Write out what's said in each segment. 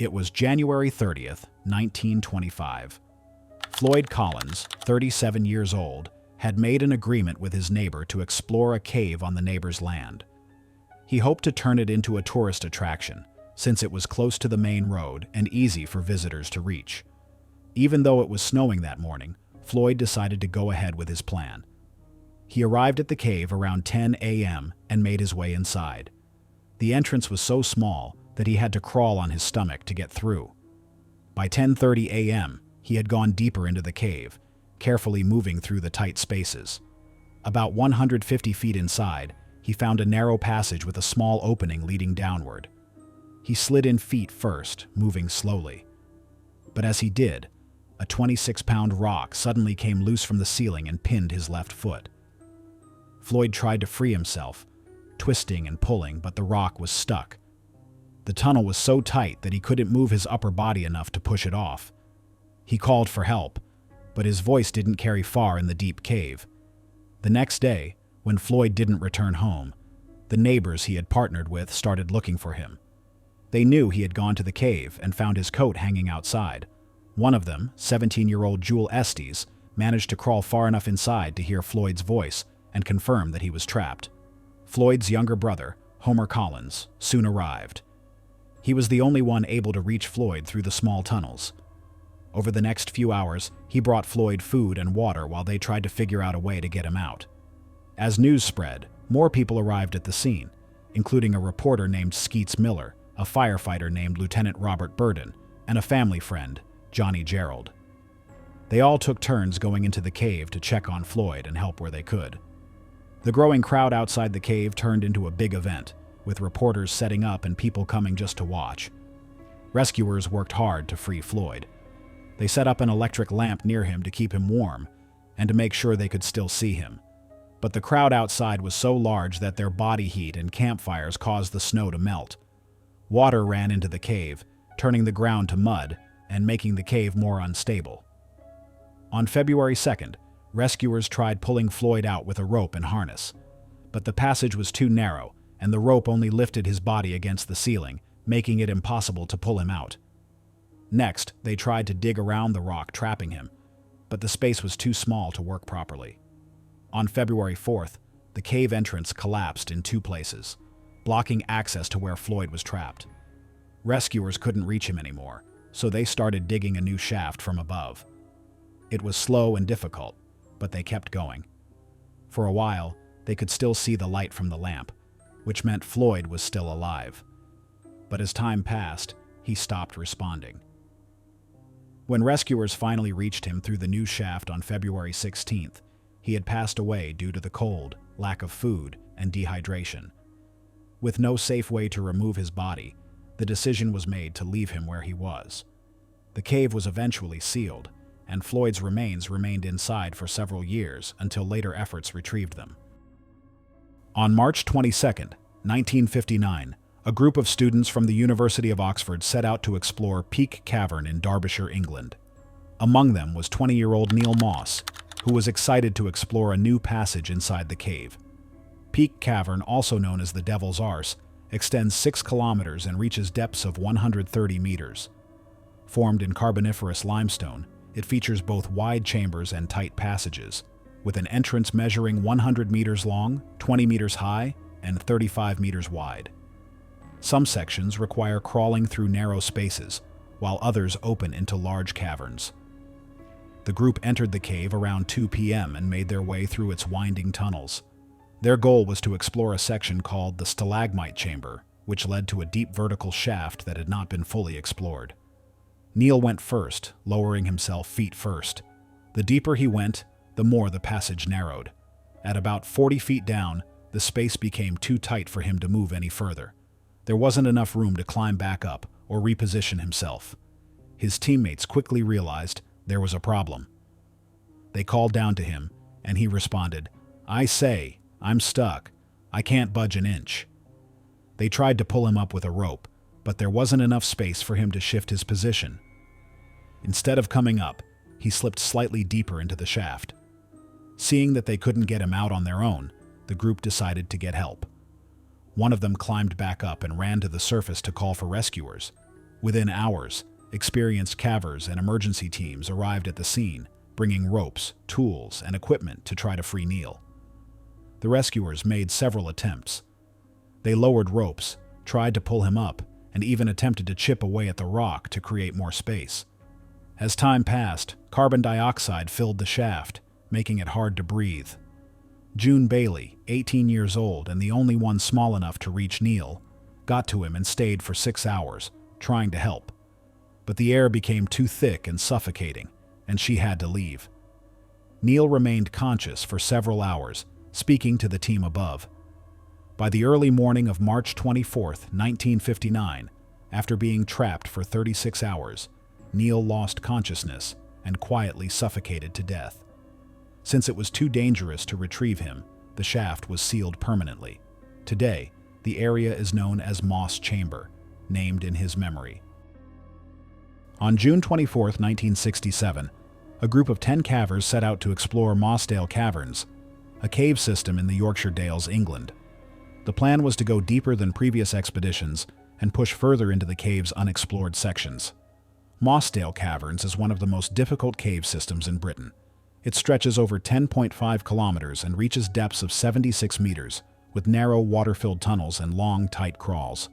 It was January 30th, 1925. Floyd Collins, 37 years old, had made an agreement with his neighbor to explore a cave on the neighbor's land. He hoped to turn it into a tourist attraction, since it was close to the main road and easy for visitors to reach. Even though it was snowing that morning, Floyd decided to go ahead with his plan. He arrived at the cave around 10 a.m. and made his way inside. The entrance was so small that he had to crawl on his stomach to get through. By 10:30 a.m., he had gone deeper into the cave, carefully moving through the tight spaces. About 150 feet inside, he found a narrow passage with a small opening leading downward. He slid in feet first, moving slowly. But as he did, a 26-pound rock suddenly came loose from the ceiling and pinned his left foot. Floyd tried to free himself, twisting and pulling, but the rock was stuck. The tunnel was so tight that he couldn't move his upper body enough to push it off. He called for help, but his voice didn't carry far in the deep cave. The next day, when Floyd didn't return home, the neighbors he had partnered with started looking for him. They knew he had gone to the cave and found his coat hanging outside. One of them, 17-year-old Jewel Estes, managed to crawl far enough inside to hear Floyd's voice and confirm that he was trapped. Floyd's younger brother, Homer Collins, soon arrived. He was the only one able to reach Floyd through the small tunnels. Over the next few hours, he brought Floyd food and water while they tried to figure out a way to get him out. As news spread, more people arrived at the scene, including a reporter named Skeets Miller, a firefighter named Lieutenant Robert Burden, and a family friend, Johnny Gerald. They all took turns going into the cave to check on Floyd and help where they could. The growing crowd outside the cave turned into a big event, with reporters setting up and people coming just to watch. Rescuers worked hard to free Floyd. They set up an electric lamp near him to keep him warm and to make sure they could still see him. But the crowd outside was so large that their body heat and campfires caused the snow to melt. Water ran into the cave, turning the ground to mud and making the cave more unstable. On February 2nd, rescuers tried pulling Floyd out with a rope and harness, but the passage was too narrow and the rope only lifted his body against the ceiling, making it impossible to pull him out. Next, they tried to dig around the rock trapping him, but the space was too small to work properly. On February 4th, the cave entrance collapsed in two places, blocking access to where Floyd was trapped. Rescuers couldn't reach him anymore, so they started digging a new shaft from above. It was slow and difficult, but they kept going. For a while, they could still see the light from the lamp, which meant Floyd was still alive. But as time passed, he stopped responding. When rescuers finally reached him through the new shaft on February 16th, he had passed away due to the cold, lack of food, and dehydration. With no safe way to remove his body, the decision was made to leave him where he was. The cave was eventually sealed, and Floyd's remains remained inside for several years until later efforts retrieved them. On March 22, 1959, a group of students from the University of Oxford set out to explore Peak Cavern in Derbyshire, England. Among them was 20-year-old Neil Moss, who was excited to explore a new passage inside the cave. Peak Cavern, also known as the Devil's Arse, extends 6 kilometers and reaches depths of 130 meters. Formed in Carboniferous limestone, it features both wide chambers and tight passages, with an entrance measuring 100 meters long, 20 meters high, and 35 meters wide. Some sections require crawling through narrow spaces, while others open into large caverns. The group entered the cave around 2 p.m. and made their way through its winding tunnels. Their goal was to explore a section called the Stalagmite Chamber, which led to a deep vertical shaft that had not been fully explored. Neil went first, lowering himself feet first. The deeper he went, the more the passage narrowed. At about 40 feet down, the space became too tight for him to move any further. There wasn't enough room to climb back up or reposition himself. His teammates quickly realized there was a problem. They called down to him, and he responded, "I say, I'm stuck. I can't budge an inch." They tried to pull him up with a rope, but there wasn't enough space for him to shift his position. Instead of coming up, he slipped slightly deeper into the shaft. Seeing that they couldn't get him out on their own, the group decided to get help. One of them climbed back up and ran to the surface to call for rescuers. Within hours, experienced cavers and emergency teams arrived at the scene, bringing ropes, tools, and equipment to try to free Neil. The rescuers made several attempts. They lowered ropes, tried to pull him up, and even attempted to chip away at the rock to create more space. As time passed, carbon dioxide filled the shaft, making it hard to breathe. June Bailey, 18 years old and the only one small enough to reach Neil, got to him and stayed for 6 hours, trying to help. But the air became too thick and suffocating, and she had to leave. Neil remained conscious for several hours, speaking to the team above. By the early morning of March 24, 1959, after being trapped for 36 hours, Neil lost consciousness and quietly suffocated to death. Since it was too dangerous to retrieve him, the shaft was sealed permanently. Today, the area is known as Moss Chamber, named in his memory. On June 24, 1967, a group of 10 cavers set out to explore Mossdale Caverns, a cave system in the Yorkshire Dales, England. The plan was to go deeper than previous expeditions and push further into the cave's unexplored sections. Mossdale Caverns is one of the most difficult cave systems in Britain. It stretches over 10.5 kilometers and reaches depths of 76 meters, with narrow water-filled tunnels and long, tight crawls.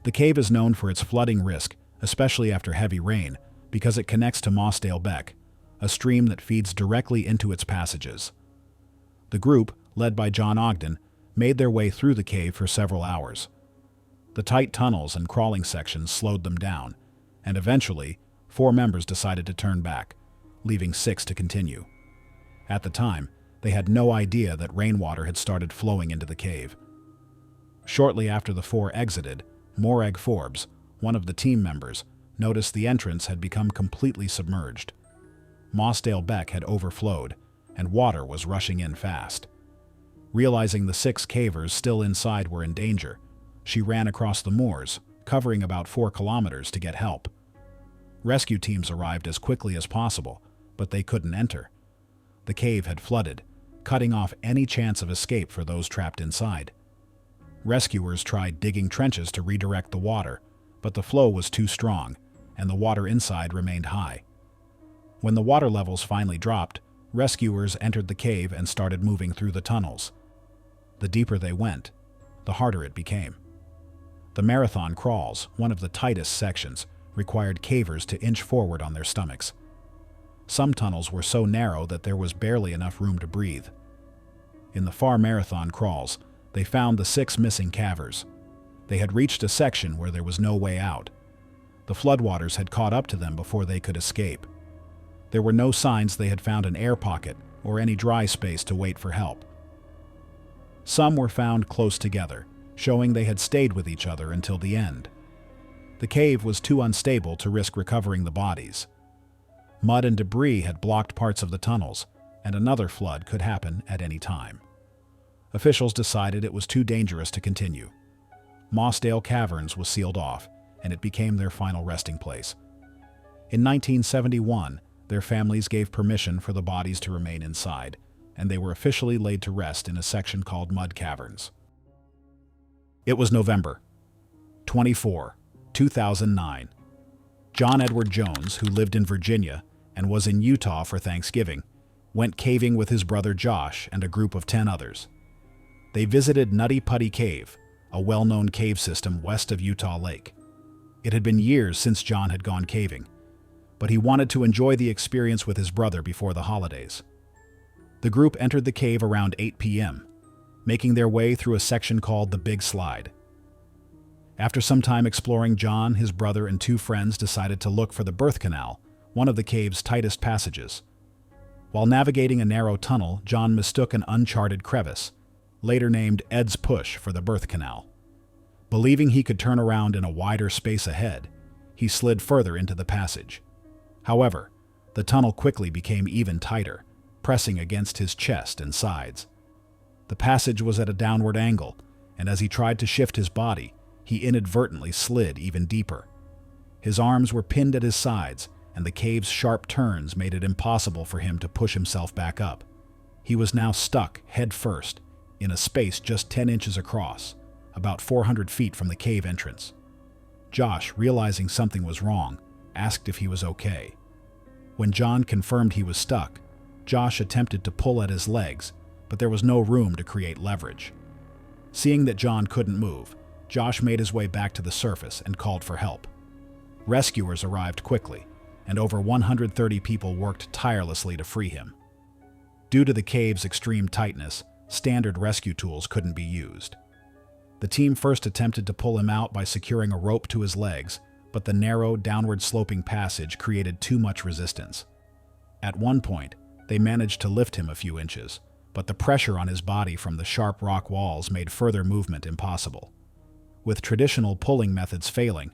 The cave is known for its flooding risk, especially after heavy rain, because it connects to Mossdale Beck, a stream that feeds directly into its passages. The group, led by John Ogden, made their way through the cave for several hours. The tight tunnels and crawling sections slowed them down, and eventually, 4 members decided to turn back, leaving 6 to continue. At the time, they had no idea that rainwater had started flowing into the cave. Shortly after the 4 exited, Morag Forbes, one of the team members, noticed the entrance had become completely submerged. Mossdale Beck had overflowed, and water was rushing in fast. Realizing the 6 cavers still inside were in danger, she ran across the moors, covering about 4 kilometers to get help. Rescue teams arrived as quickly as possible, but they couldn't enter. The cave had flooded, cutting off any chance of escape for those trapped inside. Rescuers tried digging trenches to redirect the water, but the flow was too strong, and the water inside remained high. When the water levels finally dropped, rescuers entered the cave and started moving through the tunnels. The deeper they went, the harder it became. The marathon crawls, one of the tightest sections, required cavers to inch forward on their stomachs. Some tunnels were so narrow that there was barely enough room to breathe. In the far marathon crawls, they found the 6 missing cavers. They had reached a section where there was no way out. The floodwaters had caught up to them before they could escape. There were no signs they had found an air pocket or any dry space to wait for help. Some were found close together, showing they had stayed with each other until the end. The cave was too unstable to risk recovering the bodies. Mud and debris had blocked parts of the tunnels, and another flood could happen at any time. Officials decided it was too dangerous to continue. Mossdale Caverns was sealed off, and it became their final resting place. In 1971, their families gave permission for the bodies to remain inside, and they were officially laid to rest in a section called Mud Caverns. It was November 24, 2009. John Edward Jones, who lived in Virginia and was in Utah for Thanksgiving, went caving with his brother Josh and a group of 10 others. They visited Nutty Putty Cave, a well-known cave system west of Utah Lake. It had been years since John had gone caving, but he wanted to enjoy the experience with his brother before the holidays. The group entered the cave around 8 p.m., making their way through a section called the Big Slide. After some time exploring, John, his brother, and 2 friends decided to look for the birth canal, one of the cave's tightest passages. While navigating a narrow tunnel, John mistook an uncharted crevice, later named Ed's Push, for the birth canal. Believing he could turn around in a wider space ahead, he slid further into the passage. However, the tunnel quickly became even tighter, pressing against his chest and sides. The passage was at a downward angle, and as he tried to shift his body, he inadvertently slid even deeper. His arms were pinned at his sides, and the cave's sharp turns made it impossible for him to push himself back up. He was now stuck, head first, in a space just 10 inches across, about 400 feet from the cave entrance. Josh, realizing something was wrong, asked if he was okay. When John confirmed he was stuck, Josh attempted to pull at his legs, but there was no room to create leverage. Seeing that John couldn't move, Josh made his way back to the surface and called for help. Rescuers arrived quickly, and over 130 people worked tirelessly to free him. Due to the cave's extreme tightness, standard rescue tools couldn't be used. The team first attempted to pull him out by securing a rope to his legs, but the narrow, downward-sloping passage created too much resistance. At one point, they managed to lift him a few inches, but the pressure on his body from the sharp rock walls made further movement impossible. With traditional pulling methods failing,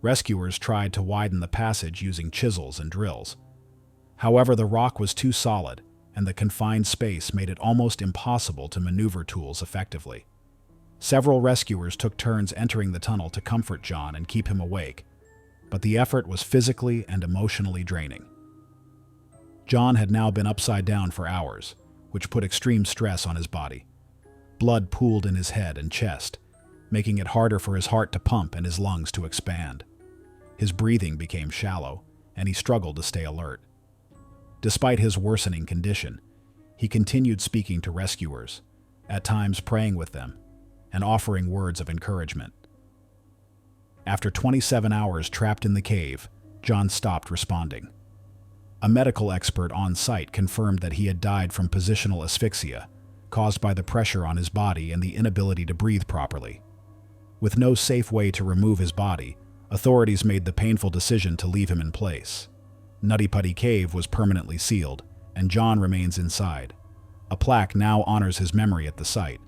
rescuers tried to widen the passage using chisels and drills. However, the rock was too solid, and the confined space made it almost impossible to maneuver tools effectively. Several rescuers took turns entering the tunnel to comfort John and keep him awake, but the effort was physically and emotionally draining. John had now been upside down for hours, which put extreme stress on his body. Blood pooled in his head and chest, making it harder for his heart to pump and his lungs to expand. His breathing became shallow, and he struggled to stay alert. Despite his worsening condition, he continued speaking to rescuers, at times praying with them, and offering words of encouragement. After 27 hours trapped in the cave, John stopped responding. A medical expert on site confirmed that he had died from positional asphyxia, caused by the pressure on his body and the inability to breathe properly. With no safe way to remove his body, authorities made the painful decision to leave him in place. Nutty Putty Cave was permanently sealed, and John remains inside. A plaque now honors his memory at the site,